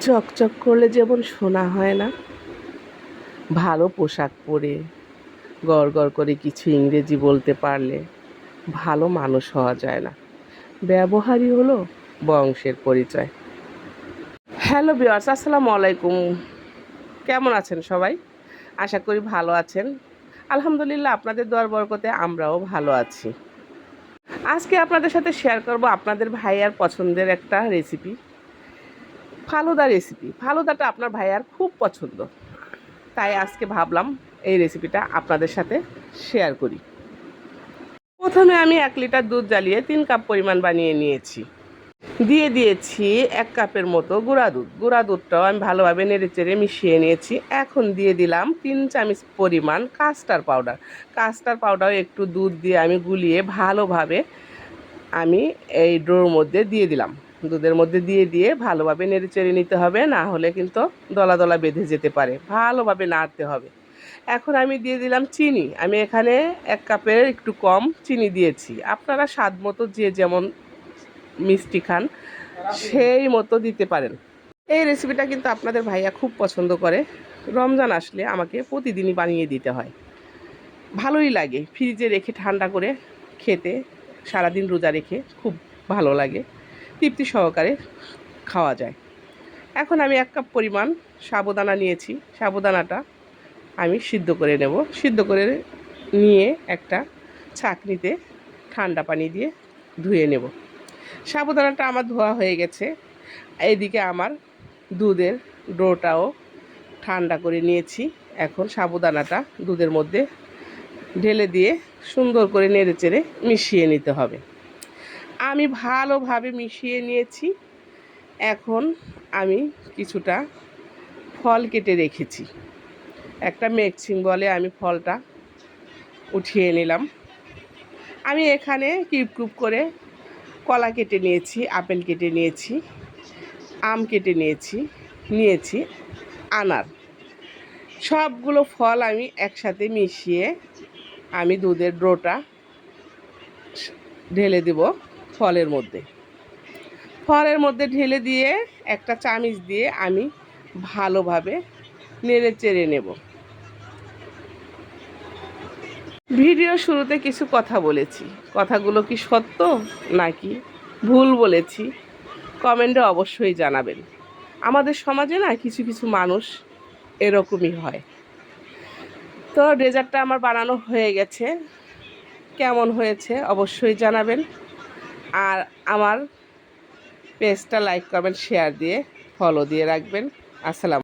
চকচক করলে যেমন সোনা হয় না, ভালো পোশাক পরে গড় গড় করে কিছু ইংরেজি বলতে পারলে ভালো মানুষ হওয়া যায় না। ব্যবহারই হলো বংশের পরিচয়। হ্যালো ভিউয়ার্স, আসসালামু আলাইকুম। কেমন আছেন সবাই? আশা করি ভালো আছেন। আলহামদুলিল্লাহ, আপনাদের দোয়ার বরকতে আমরাও ভালো আছি। আজকে আপনাদের সাথে শেয়ার করব আপনাদের ভাইয়ার পছন্দের একটা রেসিপি, ফালুদা রেসিপি। ফালুদাটা আপনার ভাইয়ার খুব পছন্দ, তাই আজকে ভাবলাম এই রেসিপিটা আপনাদের সাথে শেয়ার করি। প্রথমে আমি 1 লিটার দুধ জ্বালিয়ে 3 কাপ পরিমাণ বানিয়ে নিয়েছি। দিয়ে দিয়েছি 1 কাপের মতো গুঁড়া দুধ। গুঁড়া দুধটাও আমি ভালোভাবে নেড়েচেড়ে মিশিয়ে নিয়েছি। এখন দিয়ে দিলাম 3 চামচ পরিমাণ কাস্টার্ড পাউডার। কাস্টার্ড পাউডার একটু দুধ দিয়ে আমি গুলিয়ে ভালোভাবে আমি এই ডোর মধ্যে দিয়ে দিলাম। দুধের মধ্যে দিয়ে ভালোভাবে নেড়েচেড়ে নিতে হবে, না হলে কিন্তু দলা দলা বেঁধে যেতে পারে। ভালোভাবে নাড়তে হবে। এখন আমি দিয়ে দিলাম চিনি। আমি এখানে 1 কাপের একটু কম চিনি দিয়েছি। আপনারা স্বাদ মতো যে যেমন মিষ্টি খান সেই মতো দিতে পারেন। এই রেসিপিটা কিন্তু আপনাদের ভাইয়া খুব পছন্দ করে। রমজান আসলে আমাকে প্রতিদিনই বানিয়ে দিতে হয়। ভালোই লাগে ফ্রিজে রেখে ঠান্ডা করে খেতে। সারাদিন রোজা রেখে খুব ভালো লাগে, তৃপ্তি সহকারে খাওয়া যায়। এখন আমি 1 কাপ পরিমাণ সাবুদানা নিয়েছি। সাবুদানাটা আমি সিদ্ধ করে নেব। সিদ্ধ করে নিয়ে একটা ছাঁকনিতে ঠান্ডা পানি দিয়ে ধুয়ে নেব। সাবুদানাটা আমার ধোয়া হয়ে গেছে। এইদিকে আমার দুধের ডোটাও ঠান্ডা করে নিয়েছি। এখন সাবুদানাটা দুধের মধ্যে ঢেলে দিয়ে সুন্দর করে নেড়েচেড়ে মিশিয়ে নিতে হবে। আমি ভালোভাবে মিশিয়ে নিয়েছি। এখন আমি কিছুটা ফল কেটে রেখেছি। একটা মিক্সিং বলে আমি ফলটা উঠিয়ে নিলাম। আমি এখানে কিউব কিউব করে কলা কেটে নিয়েছি, আপেল কেটে নিয়েছি, আম কেটে নিয়েছি আনার। সবগুলো ফল আমি একসাথে মিশিয়ে আমি দুধের ডোটা ঢেলে দেব ফলের মধ্যে। ফলের মধ্যে ঢেলে দিয়ে একটা চামচ দিয়ে আমি ভালোভাবে নেড়ে চেড়ে নেব। ভিডিও শুরুতে কিছু কথা বলেছি, কথাগুলো কি সত্য নাকি ভুল বলেছি কমেন্টে অবশ্যই জানাবেন। আমাদের সমাজে না কিছু কিছু মানুষ এরকমই হয়। তো ডেজার্টটা আমার বানানো হয়ে গেছে। কেমন হয়েছে অবশ্যই জানাবেন। আর আমার পেজটা লাইক, কমেন্ট, শেয়ার দিয়ে ফলো দিয়ে রাখবেন। আসসালাম।